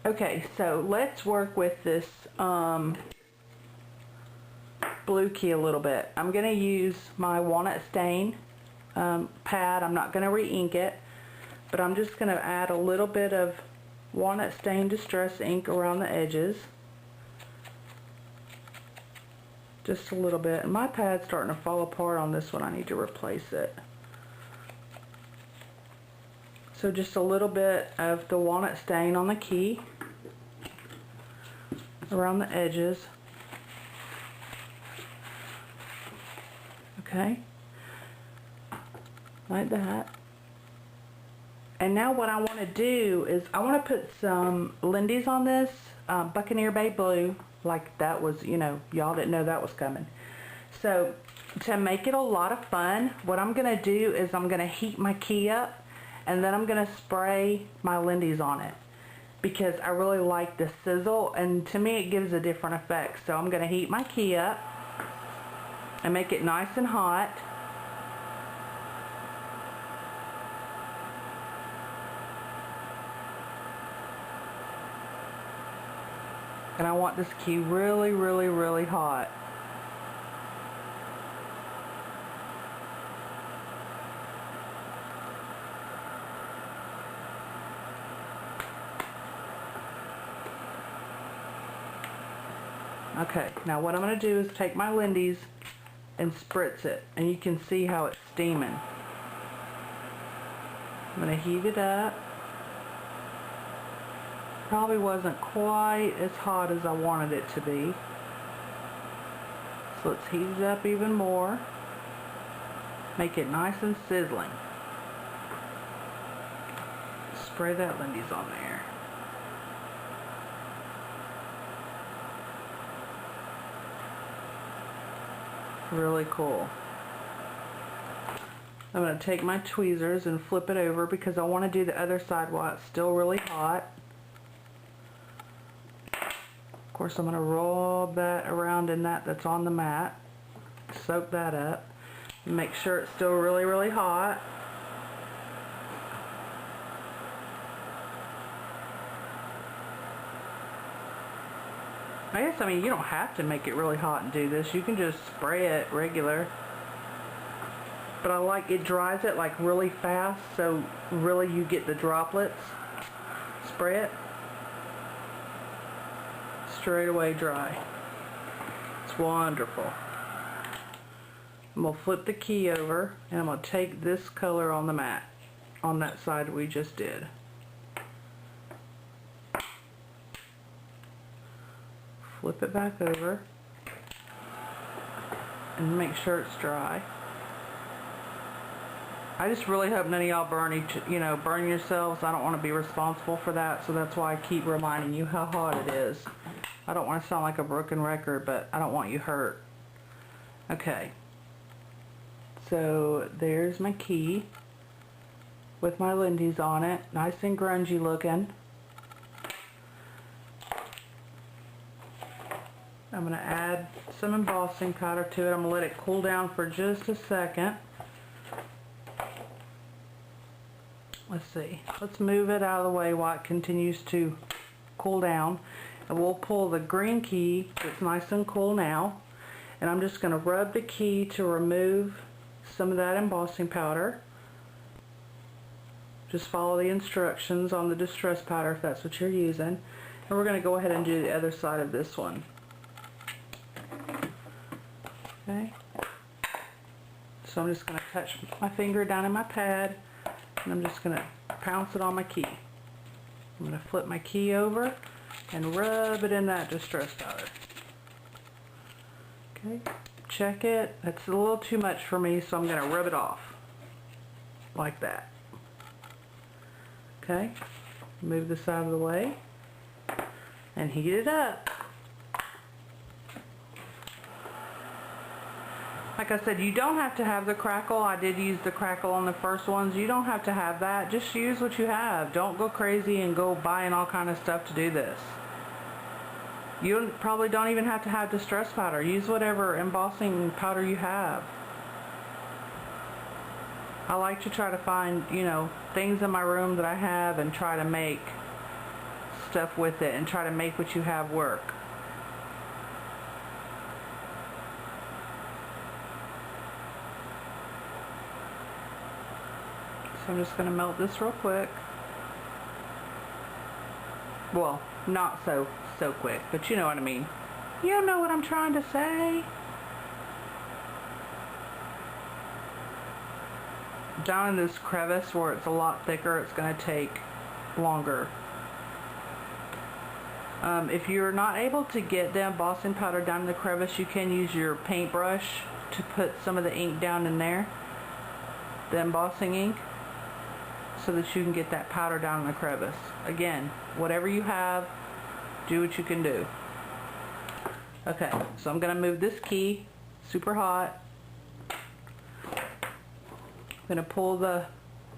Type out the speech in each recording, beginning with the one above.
Okay, so let's work with this blue key a little bit. I'm going to use my walnut stain pad. I'm not going to re-ink it, but I'm just going to add a little bit of walnut stain distress ink around the edges. Just a little bit. And my pad's starting to fall apart on this one. I need to replace it. So just a little bit of the walnut stain on the key around the edges. Okay, like that. And now what I want to do is I want to put some Lindy's on this, Buccaneer Bay Blue, like that was, you know, y'all didn't know that was coming. So to make it a lot of fun, what I'm going to do is I'm going to heat my key up, and then I'm going to spray my Lindy's on it, because I really like the sizzle, and to me it gives a different effect. So I'm going to heat my key up and make it nice and hot. And I want this key really, really, really hot. Okay, now what I'm going to do is take my Lindy's and spritz it, and you can see how it's steaming. I'm going to heat it up. Probably wasn't quite as hot as I wanted it to be. So let's heat it up even more. Make it nice and sizzling. Spray that Lindy's on there. Really cool. I'm going to take my tweezers and flip it over because I want to do the other side while it's still really hot. Of course, I'm going to roll that around in that's on the mat. Soak that up. Make sure it's still really, really hot. I mean, you don't have to make it really hot and do this. You can just spray it regular. But I like it dries it like really fast, so really you get the droplets. Spray it. Straight away dry. It's wonderful. I'm going to flip the key over, and I'm going to take this color on the mat, on that side we just did. Flip it back over and make sure it's dry. I just really hope none of y'all burn yourselves. I don't want to be responsible for that, so that's why I keep reminding you how hot it is. I don't want to sound like a broken record, but I don't want you hurt. Okay, so there's my key with my Lindy's on it, nice and grungy looking. I'm going to add some embossing powder to it. I'm going to let it cool down for just a second. Let's see. Let's move it out of the way while it continues to cool down. And we'll pull the green key that's nice and cool now. And I'm just going to rub the key to remove some of that embossing powder. Just follow the instructions on the distress powder if that's what you're using. And we're going to go ahead and do the other side of this one. Okay, so I'm just going to touch my finger down in my pad, and I'm just going to pounce it on my key. I'm going to flip my key over and rub it in that distress powder. Okay, check it. That's a little too much for me, so I'm going to rub it off like that. Okay, move this out of the way and heat it up. Like I said, you don't have to have the crackle. I did use the crackle on the first ones. You don't have to have that. Just use what you have. Don't go crazy and go buying all kind of stuff to do this. You probably don't even have to have distress powder. Use whatever embossing powder you have. I like to try to find, things in my room that I have and try to make stuff with it and try to make what you have work. So I'm just going to melt this real quick. Well, not so quick, but you know what I mean. You know what I'm trying to say. Down in this crevice where it's a lot thicker, it's going to take longer. If you're not able to get the embossing powder down in the crevice, you can use your paintbrush to put some of the ink down in there, the embossing ink, so that you can get that powder down in the crevice. Again, whatever you have, do what you can do. Okay, so I'm going to move this key, super hot. I'm going to pull the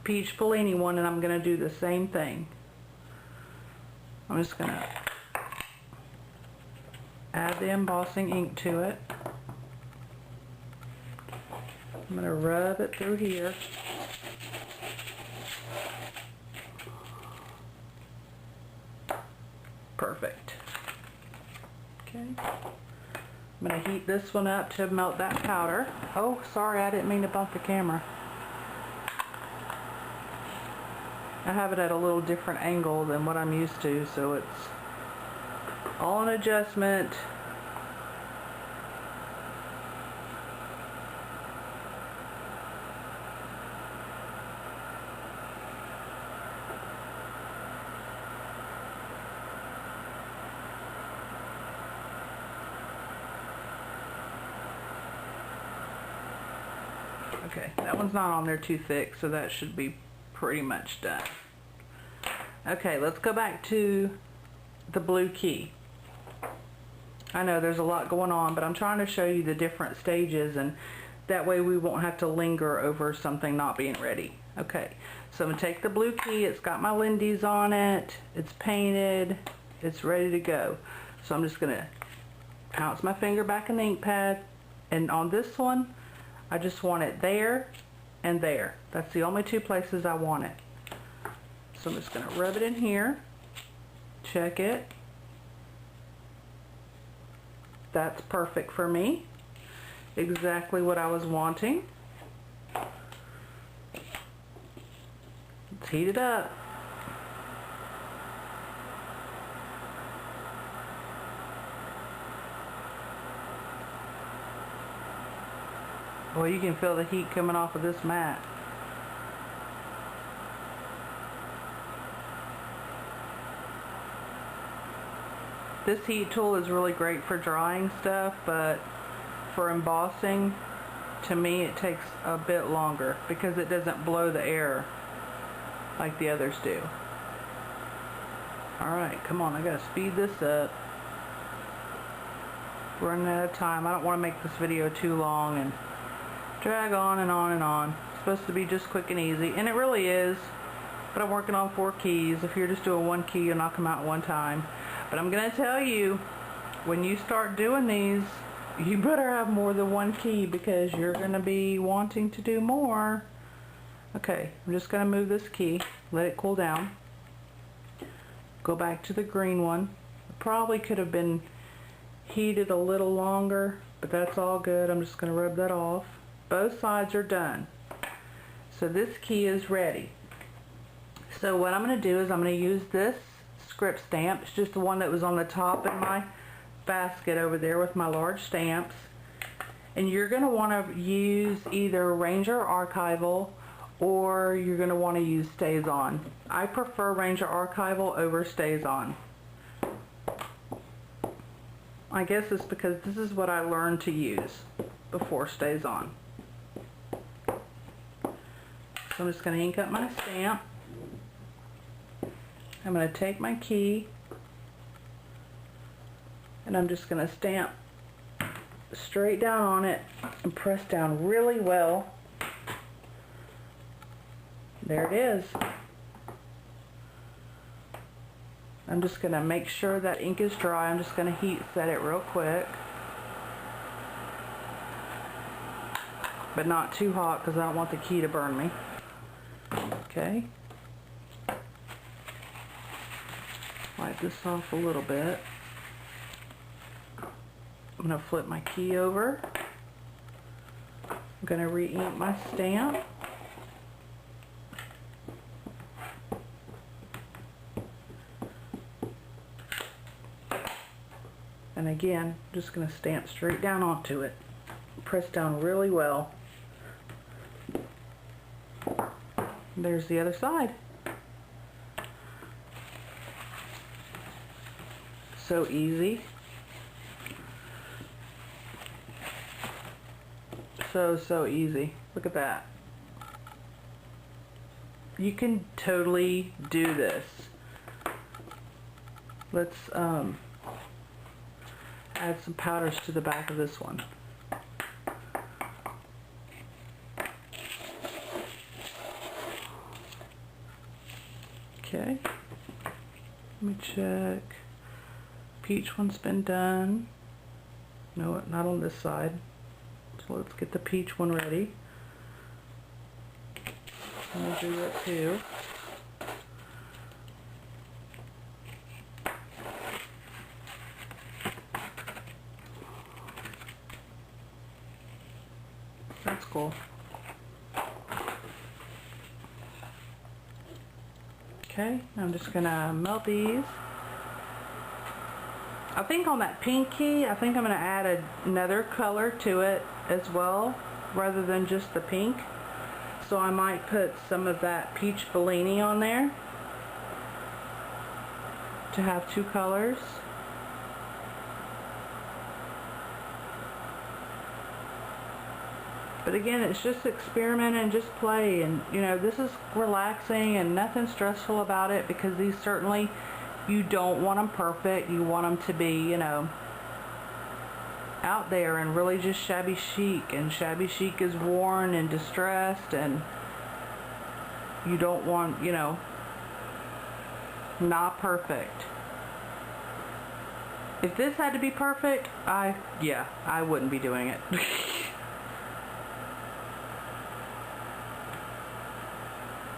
Peach Bellini one, and I'm going to do the same thing. I'm just going to add the embossing ink to it. I'm going to rub it through here. Perfect. Okay. I'm going to heat this one up to melt that powder. Oh, sorry, I didn't mean to bump the camera. I have it at a little different angle than what I'm used to, so it's all an adjustment. Okay, that one's not on there too thick, so that should be pretty much done. Okay, let's go back to the blue key. I know there's a lot going on, but I'm trying to show you the different stages, and that way we won't have to linger over something not being ready. Okay, so I'm going to take the blue key. It's got my Lindy's on it. It's painted. It's ready to go. So I'm just going to pounce my finger back in the ink pad, and on this one, I just want it there and there. That's the only two places I want it. So I'm just going to rub it in here, check it. That's perfect for me. Exactly what I was wanting. Let's heat it up. Boy, you can feel the heat coming off of this mat. This heat tool is really great for drying stuff, but for embossing, to me it takes a bit longer because it doesn't blow the air like the others do. Alright, come on, I gotta speed this up. We're running out of time. I don't want to make this video too long and drag on and on and on. It's supposed to be just quick and easy, and it really is, but I'm working on 4 keys. If you're just doing 1 key, you'll knock them out one time. But I'm going to tell you, when you start doing these, you better have more than 1 key because you're going to be wanting to do more. Okay, I'm just going to move this key, let it cool down. Go back to the green one. It probably could have been heated a little longer, but that's all good. I'm just going to rub that off. Both sides are done. So this key is ready. So what I'm going to do is I'm going to use this script stamp. It's just the one that was on the top in my basket over there with my large stamps. And you're going to want to use either Ranger Archival or you're going to want to use Stays On. I prefer Ranger Archival over Stays On. I guess it's because this is what I learned to use before Stays On. So I'm just going to ink up my stamp. I'm going to take my key and I'm just going to stamp straight down on it and press down really well. There it is. I'm just going to make sure that ink is dry. I'm just going to heat set it real quick. But not too hot because I don't want the key to burn me. Okay. slide this off a little bit. I'm going to flip my key over. I'm going to re-ink my stamp. And again, just going to stamp straight down onto it. Press down really well. There's the other side. So easy. So easy. Look at that. You can totally do this. Let's add some powders to the back of this one. Okay. Let me check. Peach one's been done. No, not on this side. So let's get the peach one ready. I'm going to do that too. That's cool. Okay, I'm just going to melt these. I think on that pink key, I think I'm going to add another color to it as well, rather than just the pink. So I might put some of that peach Bellini on there to have two colors. But again, it's just experiment and just play, and you know, this is relaxing and nothing stressful about it, because these certainly, you don't want them perfect. You want them to be, you know, out there and really just shabby chic, and shabby chic is worn and distressed, and you don't want, you know, not perfect. If this had to be perfect, I wouldn't be doing it.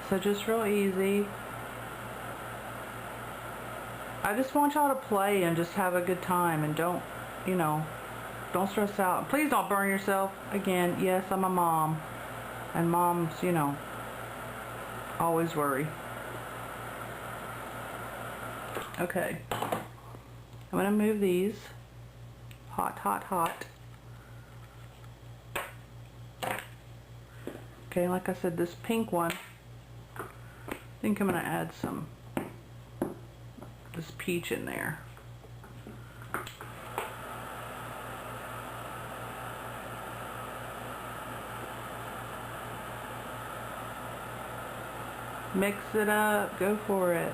So just real easy. I just want y'all to play and just have a good time, and don't, you know, don't stress out. Please don't burn yourself. Again, yes, I'm a mom, and moms, you know, always worry. Okay, I'm going to move these. Hot, hot, hot. Okay, like I said, this pink one, I think I'm going to add some this peach in there. Mix it up, go for it.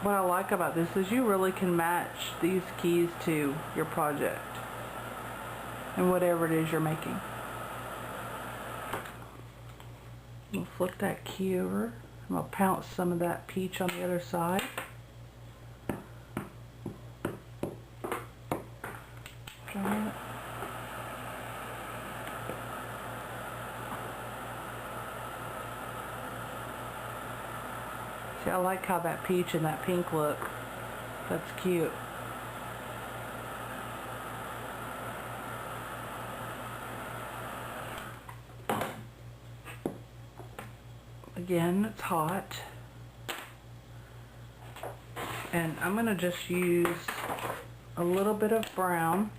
What I like about this is you really can match these keys to your project and whatever it is you're making. We'll flip that key over. I'm going to pounce some of that peach on the other side. Try it. See, I like how that peach and that pink look. That's cute. Again, it's hot, and I'm going to just use a little bit of brown.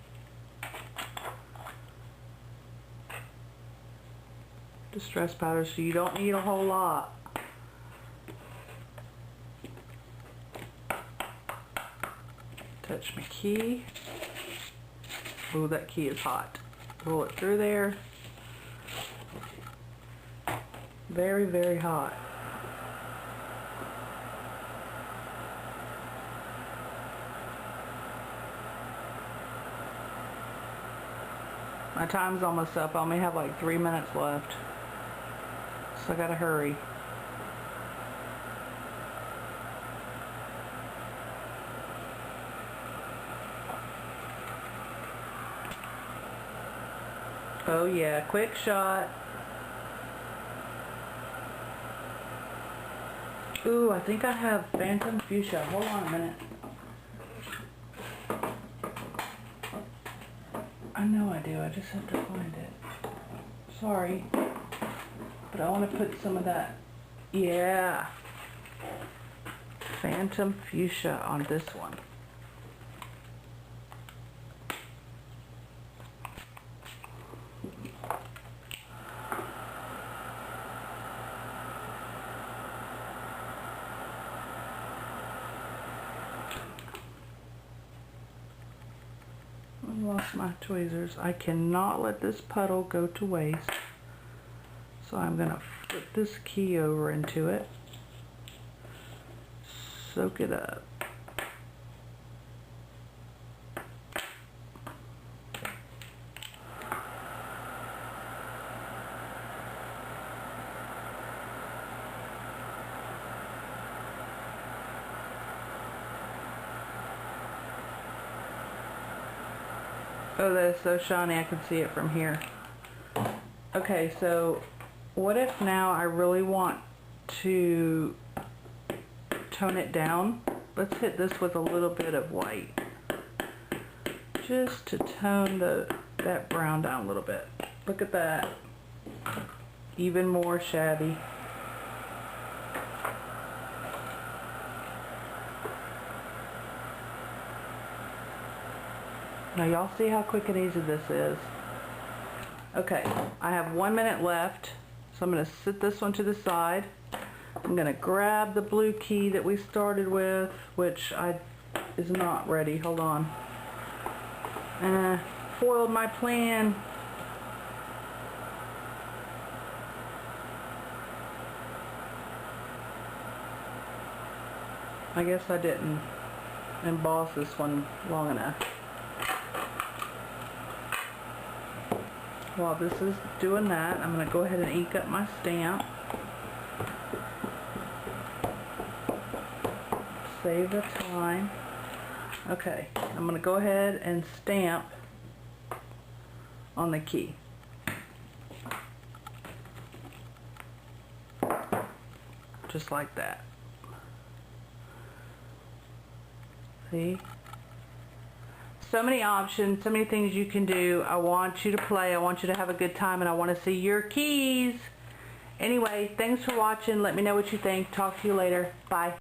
Distress powder, so you don't need a whole lot. Touch my key. Oh, that key is hot. Roll it through there. Very, very hot. My time's almost up. I only have like 3 minutes left. So I gotta hurry. Oh yeah, quick shot. Ooh, I think I have Phantom Fuchsia. Hold on a minute. I know I do. I just have to find it. Sorry. But I want to put some of that. Yeah. Phantom Fuchsia on this one. I lost my tweezers. I cannot let this puddle go to waste. So I'm going to flip this key over into it. Soak it up. Oh, that is so shiny, I can see it from here. Okay, so what if now I really want to tone it down? Let's hit this with a little bit of white. Just to tone that brown down a little bit. Look at that. Even more shabby. Now y'all see how quick and easy this is. Okay, I have 1 minute left, so I'm going to sit this one to the side. I'm going to grab the blue key that we started with, which is not ready. Hold on. Foiled my plan. I guess I didn't emboss this one long enough. While this is doing that, I'm going to go ahead and ink up my stamp. Save the time. Okay, I'm going to go ahead and stamp on the key. Just like that. See? So many options, so many things you can do. I want you to play, I want you to have a good time, and I want to see your keys. Anyway, thanks for watching. Let me know what you think. Talk to you later. Bye.